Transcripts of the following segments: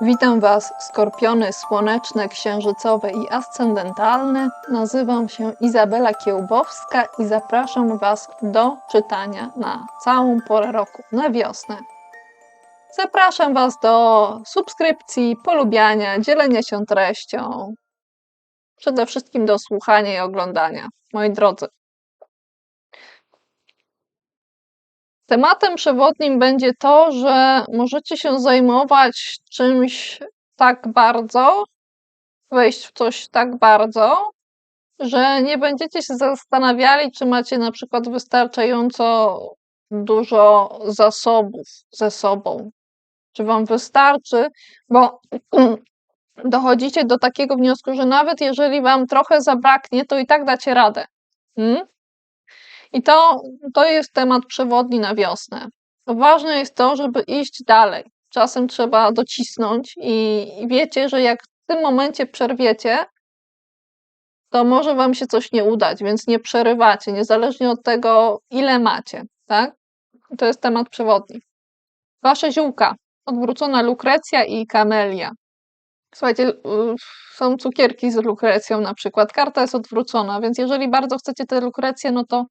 Witam Was, skorpiony słoneczne, księżycowe i ascendentalne. Nazywam się Izabela Kiełbowska i zapraszam Was do czytania na całą porę roku, na wiosnę. Zapraszam Was do subskrypcji, polubiania, dzielenia się treścią. Przede wszystkim do słuchania i oglądania. Moi drodzy, tematem przewodnim będzie to, że możecie się zajmować czymś tak bardzo, wejść w coś tak bardzo, że nie będziecie się zastanawiali, czy macie na przykład wystarczająco dużo zasobów ze sobą. Czy wam wystarczy, bo dochodzicie do takiego wniosku, że nawet jeżeli wam trochę zabraknie, to i tak dacie radę. I to jest temat przewodni na wiosnę. Ważne jest to, żeby iść dalej. Czasem trzeba docisnąć i wiecie, że jak w tym momencie przerwiecie, to może wam się coś nie udać, więc nie przerywacie, niezależnie od tego, ile macie, tak? To jest temat przewodni. Wasze ziółka, odwrócona lukrecja i kamelia. Słuchajcie, są cukierki z lukrecją na przykład, karta jest odwrócona, więc jeżeli bardzo chcecie tę lukrecję, no to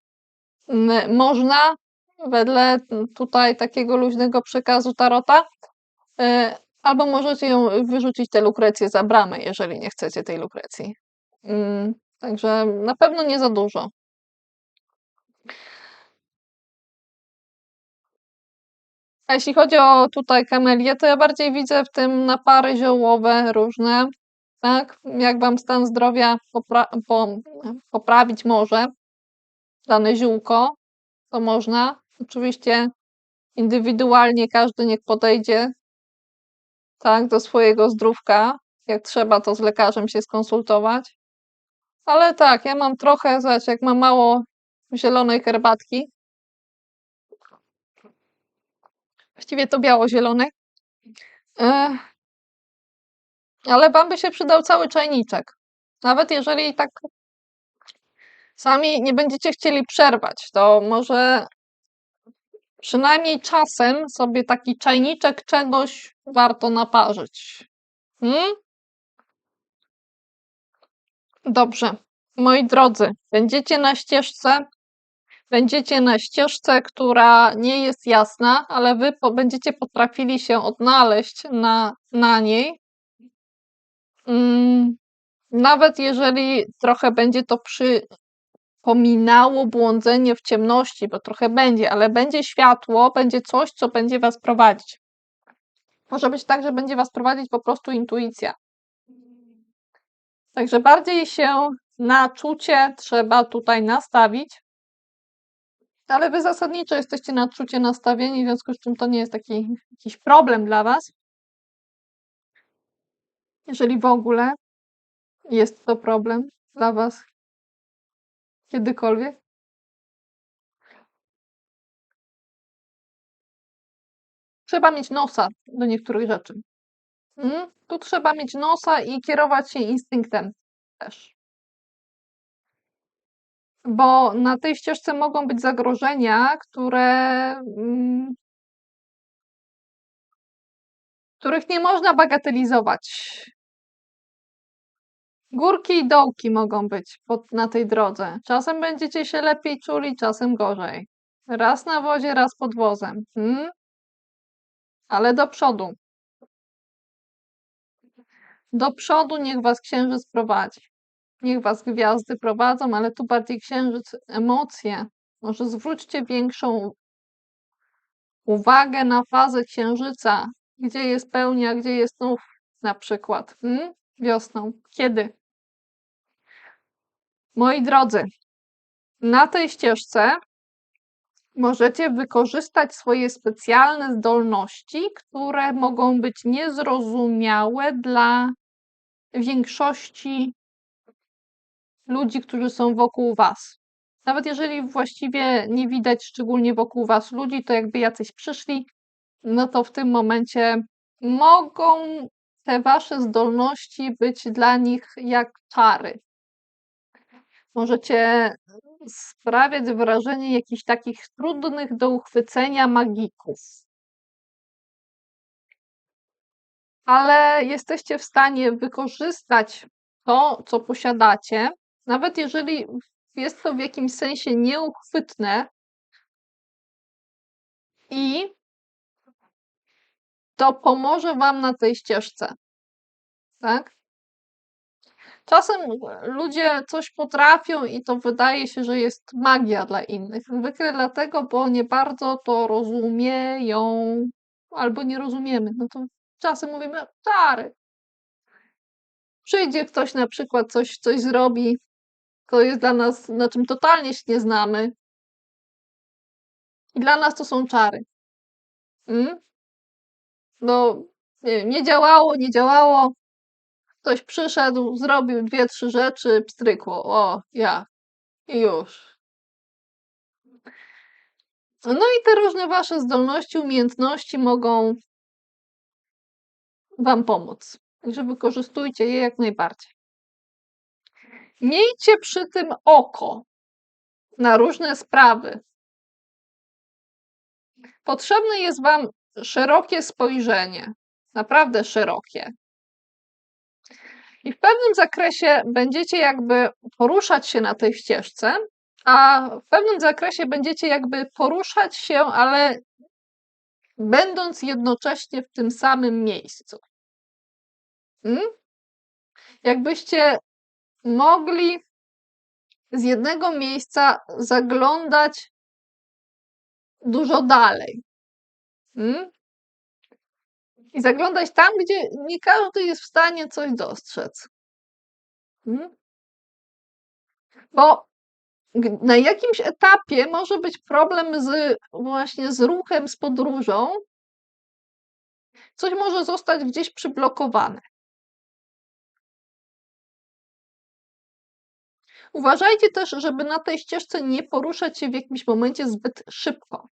można, wedle tutaj takiego luźnego przekazu tarota, albo możecie ją wyrzucić tę lukrecję za bramę, jeżeli nie chcecie tej lukrecji. Także na pewno nie za dużo. A jeśli chodzi o tutaj kamelię, to ja bardziej widzę w tym napary ziołowe różne, tak? Jak wam stan zdrowia poprawić może dane ziółko, to można. Oczywiście indywidualnie każdy niech podejdzie, tak, do swojego zdrówka. Jak trzeba, to z lekarzem się skonsultować. Ale tak, ja mam trochę, zobacz, jak mam mało zielonej herbatki, właściwie to biało-zielonej, ale wam by się przydał cały czajniczek. Nawet jeżeli tak sami nie będziecie chcieli przerwać, to może przynajmniej czasem sobie taki czajniczek czegoś warto naparzyć. Dobrze. Moi drodzy, będziecie na ścieżce, która nie jest jasna, ale wy będziecie potrafili się odnaleźć na niej. Nawet jeżeli trochę będzie to przypominało błądzenie w ciemności, bo trochę będzie, ale będzie światło, będzie coś, co będzie was prowadzić. Może być tak, że będzie was prowadzić po prostu intuicja. Także bardziej się na czucie trzeba tutaj nastawić, ale wy zasadniczo jesteście na czucie nastawieni, w związku z czym to nie jest taki jakiś problem dla was. Jeżeli w ogóle jest to problem dla was kiedykolwiek. Trzeba mieć nosa do niektórych rzeczy. Tu trzeba mieć nosa i kierować się instynktem też. Bo na tej ścieżce mogą być zagrożenia, których nie można bagatelizować. Górki i dołki mogą być na tej drodze. Czasem będziecie się lepiej czuli, czasem gorzej. Raz na wozie, raz pod wozem. Ale do przodu. Do przodu niech was księżyc prowadzi. Niech was gwiazdy prowadzą, ale tu bardziej księżyc, emocje. Może zwróćcie większą uwagę na fazę księżyca. Gdzie jest pełnia, gdzie jest nów na przykład. Wiosną. Kiedy? Moi drodzy, na tej ścieżce możecie wykorzystać swoje specjalne zdolności, które mogą być niezrozumiałe dla większości ludzi, którzy są wokół was. Nawet jeżeli właściwie nie widać szczególnie wokół was ludzi, to jakby jacyś przyszli, no to w tym momencie mogą te wasze zdolności być dla nich jak czary. Możecie sprawiać wrażenie jakichś takich trudnych do uchwycenia magików. ale jesteście w stanie wykorzystać to, co posiadacie, nawet jeżeli jest to w jakimś sensie nieuchwytne i to pomoże wam na tej ścieżce, tak? Czasem ludzie coś potrafią i to wydaje się, że jest magia dla innych. Zwykle dlatego, bo nie bardzo to rozumieją albo nie rozumiemy. No to czasem mówimy, czary. Przyjdzie ktoś na przykład, coś zrobi, to jest dla nas, na czym totalnie się nie znamy. I dla nas to są czary. Mm? No, nie wiem, nie działało. Ktoś przyszedł, zrobił 2, 3 rzeczy, pstrykło. O, ja. I już. No i te różne wasze zdolności, umiejętności mogą wam pomóc. Także wykorzystujcie je jak najbardziej. Miejcie przy tym oko na różne sprawy. Potrzebne jest wam szerokie spojrzenie, naprawdę szerokie. I w pewnym zakresie będziecie jakby poruszać się na tej ścieżce, a w pewnym zakresie będziecie jakby poruszać się, ale będąc jednocześnie w tym samym miejscu. Jakbyście mogli z jednego miejsca zaglądać dużo dalej. I zaglądać tam, gdzie nie każdy jest w stanie coś dostrzec. Bo na jakimś etapie może być problem właśnie z ruchem, z podróżą. Coś może zostać gdzieś przyblokowane. Uważajcie też, żeby na tej ścieżce nie poruszać się w jakimś momencie zbyt szybko.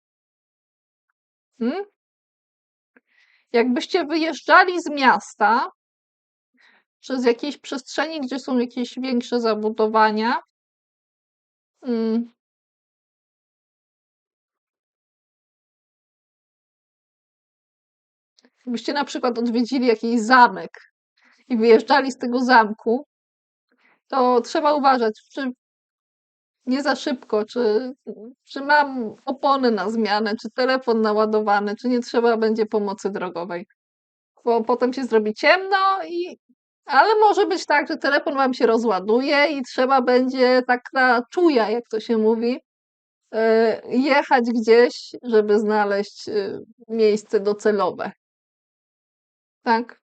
Jakbyście wyjeżdżali z miasta, czy z jakiejś przestrzeni, gdzie są jakieś większe zabudowania, jakbyście na przykład odwiedzili jakiś zamek i wyjeżdżali z tego zamku, to trzeba uważać, czy nie za szybko, czy mam opony na zmianę, czy telefon naładowany, czy nie trzeba będzie pomocy drogowej. Bo potem się zrobi ciemno, ale może być tak, że telefon wam się rozładuje i trzeba będzie tak na czuja, jak to się mówi, jechać gdzieś, żeby znaleźć miejsce docelowe. Tak?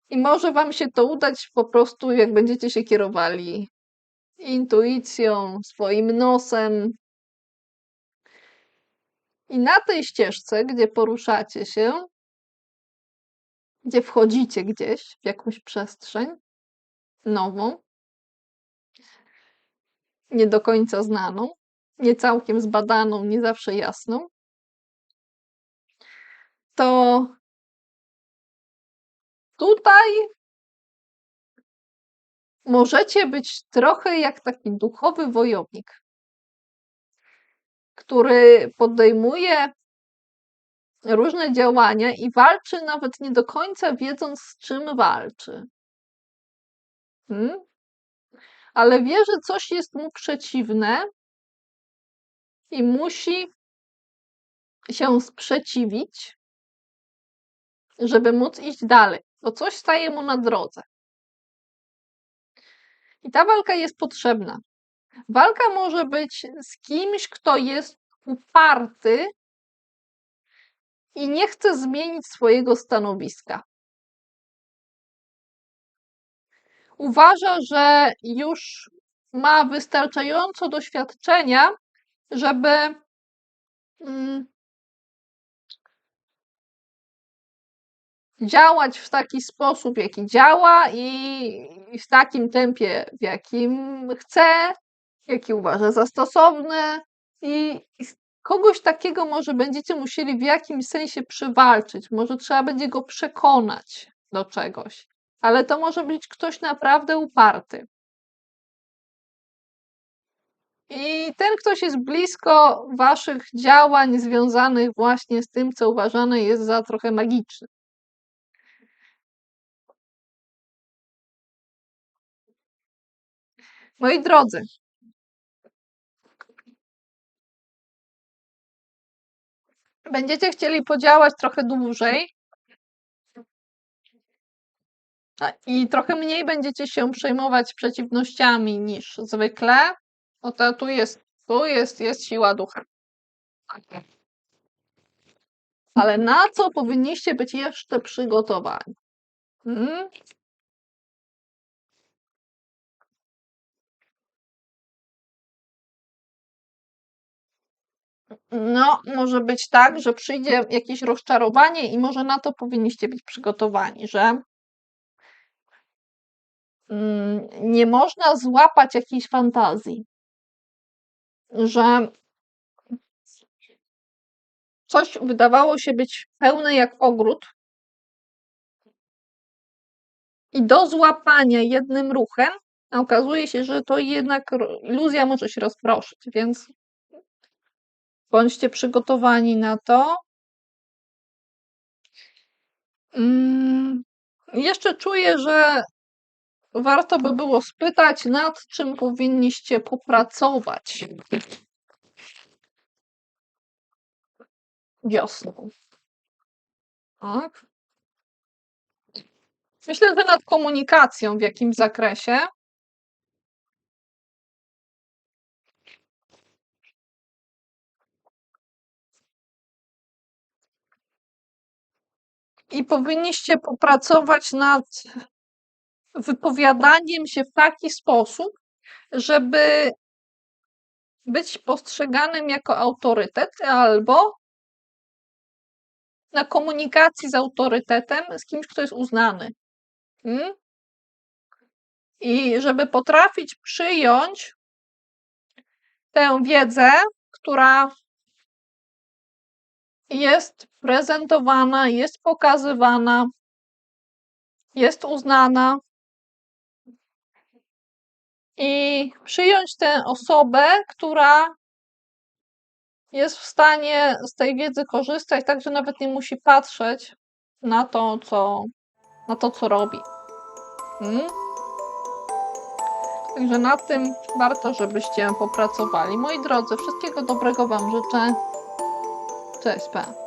I może wam się to udać po prostu, jak będziecie się kierowali intuicją, swoim nosem. I na tej ścieżce, gdzie poruszacie się, gdzie wchodzicie gdzieś w jakąś przestrzeń nową, nie do końca znaną, nie całkiem zbadaną, nie zawsze jasną, to tutaj możecie być trochę jak taki duchowy wojownik, który podejmuje różne działania i walczy nawet nie do końca wiedząc, z czym walczy. Ale wie, że coś jest mu przeciwne i musi się sprzeciwić, żeby móc iść dalej. To coś staje mu na drodze. I ta walka jest potrzebna. Walka może być z kimś, kto jest uparty i nie chce zmienić swojego stanowiska. Uważa, że już ma wystarczająco doświadczenia, żeby działać w taki sposób, jaki działa i w takim tempie, w jakim chce, jaki uważa za stosowne i kogoś takiego może będziecie musieli w jakimś sensie przywalczyć, może trzeba będzie go przekonać do czegoś, ale to może być ktoś naprawdę uparty. I ten ktoś jest blisko waszych działań związanych właśnie z tym, co uważane jest za trochę magiczne. Moi drodzy, będziecie chcieli podziałać trochę dłużej i trochę mniej będziecie się przejmować przeciwnościami niż zwykle, bo to tu jest siła ducha. Ale na co powinniście być jeszcze przygotowani? Hmm? No, może być tak, że przyjdzie jakieś rozczarowanie i może na to powinniście być przygotowani, że nie można złapać jakiejś fantazji, że coś wydawało się być pełne jak ogród i do złapania jednym ruchem, a okazuje się, że to jednak iluzja może się rozproszyć, więc bądźcie przygotowani na to. Jeszcze czuję, że warto by było spytać, nad czym powinniście popracować wiosną. Tak? Myślę, że nad komunikacją w jakimś zakresie. I powinniście popracować nad wypowiadaniem się w taki sposób, żeby być postrzeganym jako autorytet albo na komunikacji z autorytetem, z kimś, kto jest uznany. I żeby potrafić przyjąć tę wiedzę, która jest prezentowana, jest pokazywana, jest uznana i przyjąć tę osobę, która jest w stanie z tej wiedzy korzystać, tak że nawet nie musi patrzeć na to, co robi. Także nad tym warto, żebyście popracowali. Moi drodzy, wszystkiego dobrego wam życzę. Cześć, pa.